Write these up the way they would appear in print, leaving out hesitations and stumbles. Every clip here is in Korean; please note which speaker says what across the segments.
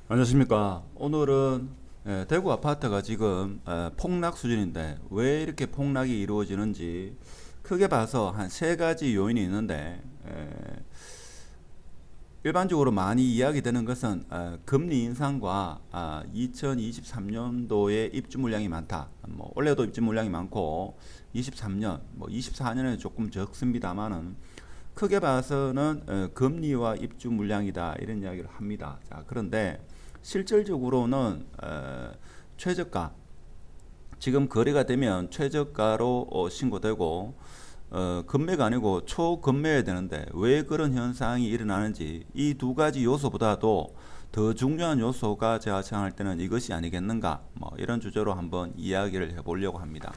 Speaker 1: 안녕하십니까. 오늘은 대구 아파트가 지금 폭락 수준인데 왜 이렇게 폭락이 이루어지는지 크게 봐서 한 세 가지 요인이 있는데 일반적으로 많이 이야기되는 것은 금리 인상과 2023년도에 입주 물량이 많다. 뭐 원래도 입주 물량이 많고 23년, 뭐 24년에 조금 적습니다만은 크게 봐서는 금리와 입주 물량이다 이런 이야기를 합니다. 자, 그런데 실질적으로는 최저가 지금 거래가 되면 최저가로 신고되고 급매가 아니고 초급매여야 되는데 왜 그런 현상이 일어나는지 이 두 가지 요소보다도 더 중요한 요소가 제가 생각할 때는 이것이 아니겠는가 뭐 이런 주제로 한번 이야기를 해보려고 합니다.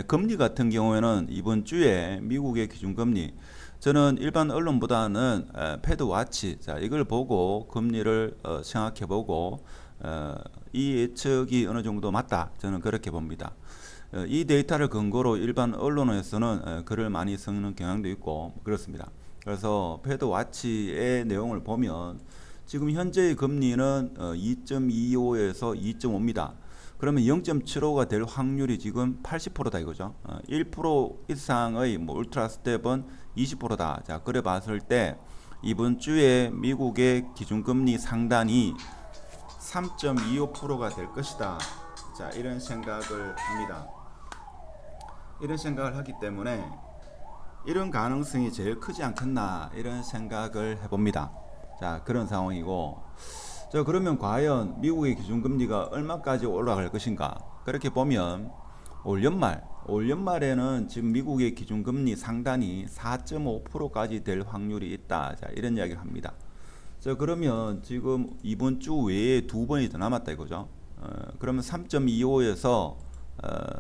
Speaker 1: 금리 같은 경우에는 이번 주에 미국의 기준금리 저는 일반 언론보다는 패드 와치 자 이걸 보고 금리를 생각해보고 이 예측이 어느 정도 맞다 저는 그렇게 봅니다. 이 데이터를 근거로 일반 언론에서는 글을 많이 쓰는 경향도 있고 그렇습니다. 그래서 패드 와치의 내용을 보면 지금 현재의 금리는 2.25에서 2.5입니다. 그러면 0.75가 될 확률이 지금 80%다 이거죠. 1% 이상의 뭐 울트라 스텝은 20%다. 자, 그래 봤을 때 이번 주에 미국의 기준금리 상단이 3.25%가 될 것이다. 자, 이런 생각을 합니다. 이런 생각을 하기 때문에 이런 가능성이 제일 크지 않겠나 이런 생각을 해봅니다. 자, 그런 상황이고 자, 그러면 과연 미국의 기준금리가 얼마까지 올라갈 것인가? 그렇게 보면 올 연말에는 지금 미국의 기준금리 상단이 4.5%까지 될 확률이 있다. 자, 이런 이야기를 합니다. 자, 그러면 지금 이번 주 외에 두 번이 더 남았다 이거죠. 그러면 3.25에서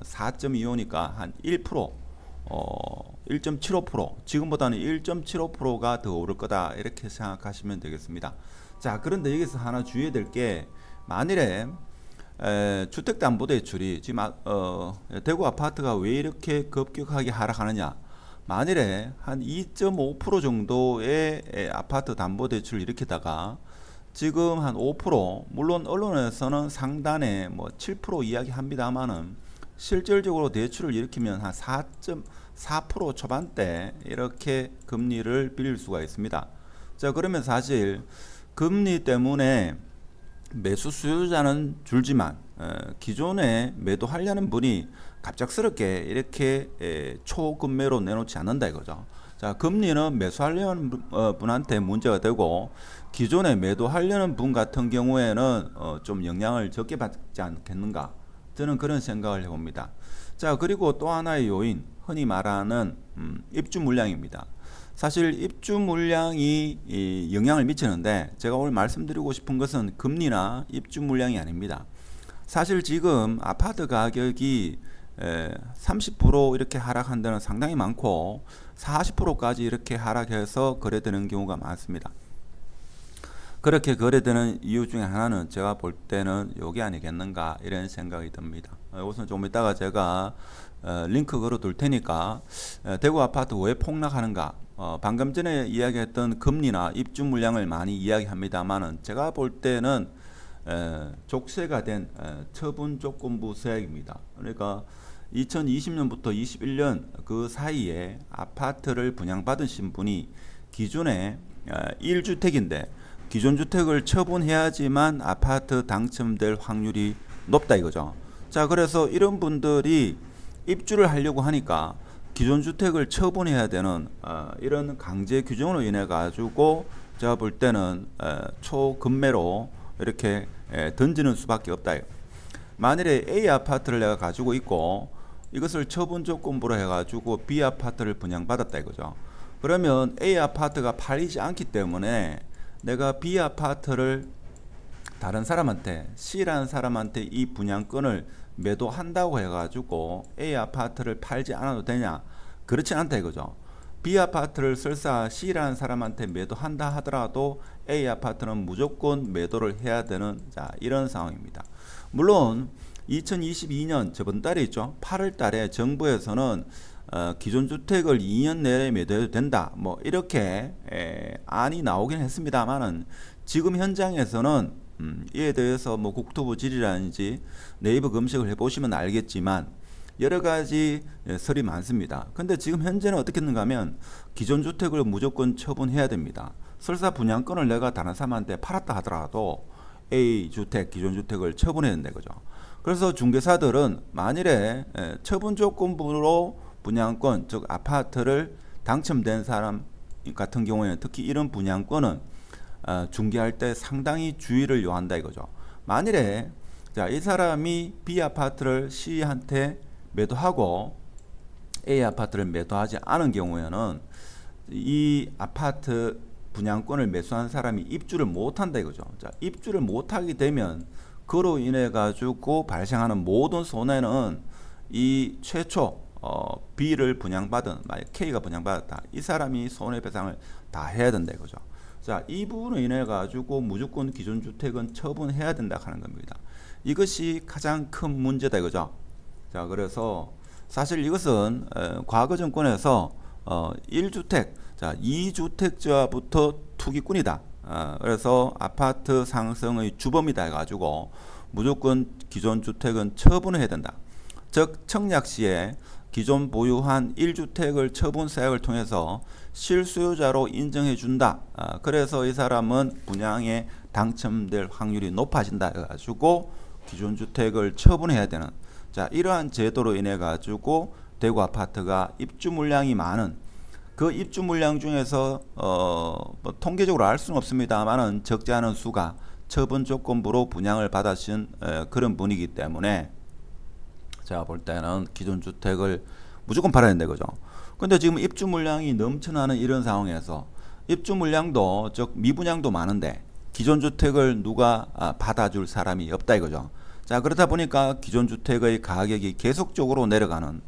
Speaker 1: 4.25니까 한 1%, 1.75%, 지금보다는 1.75%가 더 오를 거다 이렇게 생각하시면 되겠습니다. 자, 그런데 여기서 하나 주의해야 될 게 만일에 주택담보대출이 지금 대구 아파트가 왜 이렇게 급격하게 하락하느냐? 만일에 한 2.5% 정도의 아파트 담보대출을 일으키다가 지금 한 5% 물론 언론에서는 상단에 뭐 7% 이야기합니다만은 실질적으로 대출을 일으키면 한 4.4% 초반대 이렇게 금리를 빌릴 수가 있습니다. 자, 그러면 사실 금리 때문에 매수 수요자는 줄지만 기존에 매도하려는 분이 갑작스럽게 이렇게 초급매로 내놓지 않는다 이거죠. 자, 금리는 매수하려는 분한테 문제가 되고 기존에 매도하려는 분 같은 경우에는 좀 영향을 적게 받지 않겠는가 저는 그런 생각을 해봅니다. 자, 그리고 또 하나의 요인 흔히 말하는 입주 물량입니다. 사실 입주 물량이 영향을 미치는데 제가 오늘 말씀드리고 싶은 것은 금리나 입주 물량이 아닙니다. 사실 지금 아파트 가격이 30% 이렇게 하락한 데는 상당히 많고 40%까지 이렇게 하락해서 거래되는 경우가 많습니다. 그렇게 거래되는 이유 중에 하나는 제가 볼 때는 요게 아니겠는가 이런 생각이 듭니다. 우선 좀 이따가 제가 링크 걸어 둘 테니까 대구 아파트 왜 폭락하는가 방금 전에 이야기했던 금리나 입주 물량을 많이 이야기합니다만은 제가 볼 때는 족쇄가 된 처분 조건부 세액입니다. 그러니까 2020년부터 21년 그 사이에 아파트를 분양받으신 분이 기존에 1주택인데 기존 주택을 처분해야지만 아파트 당첨될 확률이 높다 이거죠. 자, 그래서 이런 분들이 입주를 하려고 하니까 기존 주택을 처분해야 되는 이런 강제 규정으로 인해 가지고 제가 볼 때는 초급매로 이렇게 던지는 수밖에 없다. 만일에 A 아파트를 내가 가지고 있고 이것을 처분 조건부로 해가지고 B 아파트를 분양받았다 이거죠. 그러면 A 아파트가 팔리지 않기 때문에 내가 B 아파트를 다른 사람한테 C라는 사람한테 이 분양권을 매도한다고 해가지고 A 아파트를 팔지 않아도 되냐? 그렇지 않다 이거죠. B 아파트를 설사 C라는 사람한테 매도한다 하더라도 A 아파트는 무조건 매도를 해야 되는 자 이런 상황입니다. 물론 2022년 저번 달에 있죠. 8월 달에 정부에서는 기존 주택을 2년 내에 매도해도 된다. 뭐 이렇게 안이 나오긴 했습니다만은 지금 현장에서는 이에 대해서 뭐 국토부 질이라든지 네이버 검색을 해보시면 알겠지만 여러 가지 설이 많습니다. 근데 지금 현재는 어떻게 했는가 하면 기존 주택을 무조건 처분해야 됩니다. 설사 분양권을 내가 다른 사람한테 팔았다 하더라도 A 주택, 기존 주택을 처분해야 된다 거죠. 그래서 중개사들은 만일에 처분 조건부로 분양권, 즉 아파트를 당첨된 사람 같은 경우에는 특히 이런 분양권은 중개할 때 상당히 주의를 요한다 이거죠. 만일에 자, 이 사람이 B 아파트를 C한테 매도하고 A 아파트를 매도하지 않은 경우에는 이 아파트 분양권을 매수한 사람이 입주를 못한다 이거죠. 자, 입주를 못하게 되면 그로 인해 가지고 발생하는 모든 손해는 이 최초 B를 분양받은 만약 K가 분양받았다 이 사람이 손해배상을 다 해야 된다 이거죠. 자, 이 부분으로 인해 가지고 무조건 기존 주택은 처분해야 된다 하는 겁니다. 이것이 가장 큰 문제다 이거죠. 자, 그래서 사실 이것은 과거 정권에서 1주택, 자, 2주택자부터 투기꾼이다. 그래서 아파트 상승의 주범이다 해가지고 무조건 기존 주택은 처분해야 된다. 즉 청약 시에 기존 보유한 1주택을 처분 사약을 통해서 실수요자로 인정해 준다. 그래서 이 사람은 분양에 당첨될 확률이 높아진다 해가지고 기존 주택을 처분해야 되는, 자, 이러한 제도로 인해 가지고 대구 아파트가 입주 물량이 많은, 그 입주 물량 중에서 뭐 통계적으로 알 수는 없습니다만은 적지 않은 수가 처분 조건부로 분양을 받으신 그런 분이기 때문에 제가 볼 때는 기존 주택을 무조건 팔아야 된다 거죠. 근데 지금 입주 물량이 넘쳐나는 이런 상황에서 입주 물량도 즉 미분양도 많은데 기존 주택을 누가 받아줄 사람이 없다 이거죠. 자, 그렇다 보니까 기존 주택의 가격이 계속적으로 내려가는,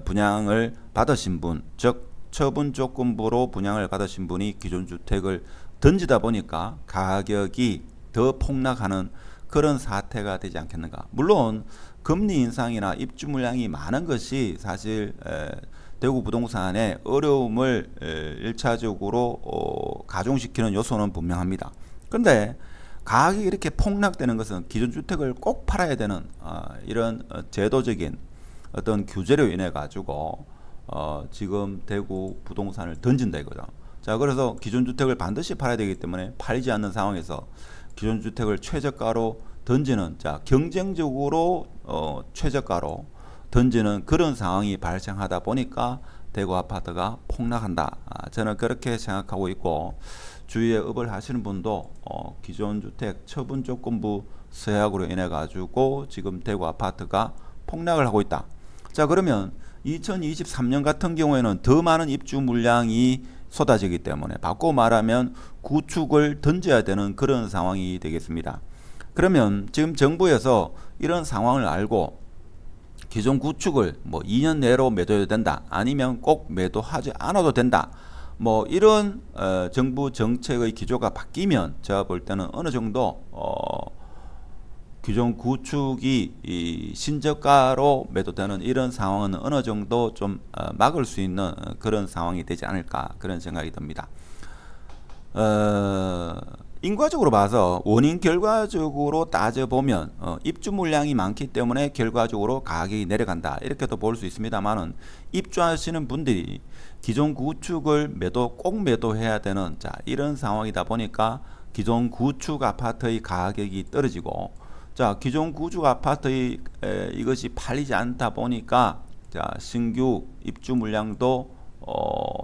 Speaker 1: 분양을 받으신 분, 즉 처분 조건부로 분양을 받으신 분이 기존 주택을 던지다 보니까 가격이 더 폭락하는 그런 사태가 되지 않겠는가. 물론 금리 인상이나 입주 물량이 많은 것이 사실 대구 부동산의 어려움을 1차적으로 가중시키는 요소는 분명합니다. 그런데 가격이 이렇게 폭락되는 것은 기존 주택을 꼭 팔아야 되는 이런 제도적인 어떤 규제로 인해 가지고 지금 대구 부동산을 던진다 이거죠. 자, 그래서 기존 주택을 반드시 팔아야 되기 때문에 팔리지 않는 상황에서 기존 주택을 최저가로 던지는, 자, 경쟁적으로 최저가로 던지는 그런 상황이 발생하다 보니까 대구 아파트가 폭락한다. 저는 그렇게 생각하고 있고, 주위에 업을 하시는 분도 기존 주택 처분 조건부 서약으로 인해 가지고 지금 대구 아파트가 폭락을 하고 있다. 자, 그러면 2023년 같은 경우에는 더 많은 입주 물량이 쏟아지기 때문에 바꿔 말하면 구축을 던져야 되는 그런 상황이 되겠습니다. 그러면 지금 정부에서 이런 상황을 알고 기존 구축을 뭐 2년 내로 매도해도 된다, 아니면 꼭 매도하지 않아도 된다, 뭐 이런 정부 정책의 기조가 바뀌면 제가 볼 때는 어느 정도 기존 구축이 이 신저가로 매도되는 이런 상황은 어느 정도 좀 막을 수 있는 그런 상황이 되지 않을까, 그런 생각이 듭니다. 인과적으로 봐서 원인 결과적으로 따져보면 입주 물량이 많기 때문에 결과적으로 가격이 내려간다, 이렇게도 볼 수 있습니다만은 입주하시는 분들이 기존 구축을 꼭 매도해야 되는, 자, 이런 상황이다 보니까 기존 구축 아파트의 가격이 떨어지고, 자, 기존 구축 아파트의 이것이 팔리지 않다 보니까, 자, 신규 입주 물량도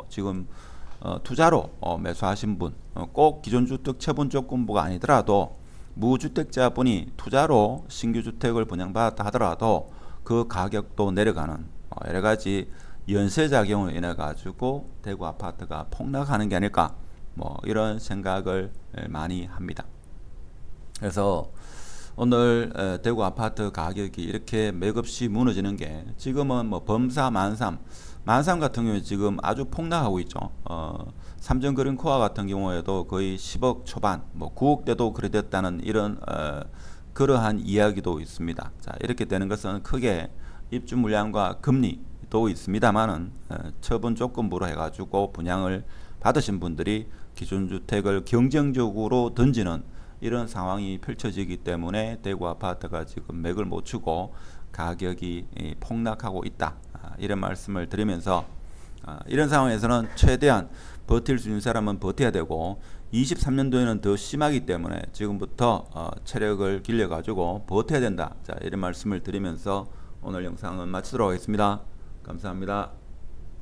Speaker 1: 지금 투자로 매수하신 분, 꼭 기존 주택 처분 조건부가 아니더라도 무주택자분이 투자로 신규 주택을 분양받았다 하더라도 그 가격도 내려가는 여러 가지 연쇄작용을 인해 가지고 대구 아파트가 폭락하는 게 아닐까, 뭐 이런 생각을 많이 합니다. 그래서 오늘 대구 아파트 가격이 이렇게 맥없이 무너지는 게, 지금은 뭐 범사 만삼 같은 경우에 지금 아주 폭락하고 있죠. 삼성그린코아 같은 경우에도 거의 10억 초반, 뭐 9억대도 그래 됐다는 이런 그러한 이야기도 있습니다. 자, 이렇게 되는 것은 크게 입주 물량과 금리도 있습니다만은 처분 조건부로 해가지고 분양을 받으신 분들이 기존 주택을 경쟁적으로 던지는 이런 상황이 펼쳐지기 때문에 대구 아파트가 지금 맥을 못 추고 가격이 폭락하고 있다. 이런 말씀을 드리면서 이런 상황에서는 최대한 버틸 수 있는 사람은 버텨야 되고 23년도에는 더 심하기 때문에 지금부터 체력을 길러 가지고 버텨야 된다. 자, 이런 말씀을 드리면서 오늘 영상은 마치도록 하겠습니다. 감사합니다.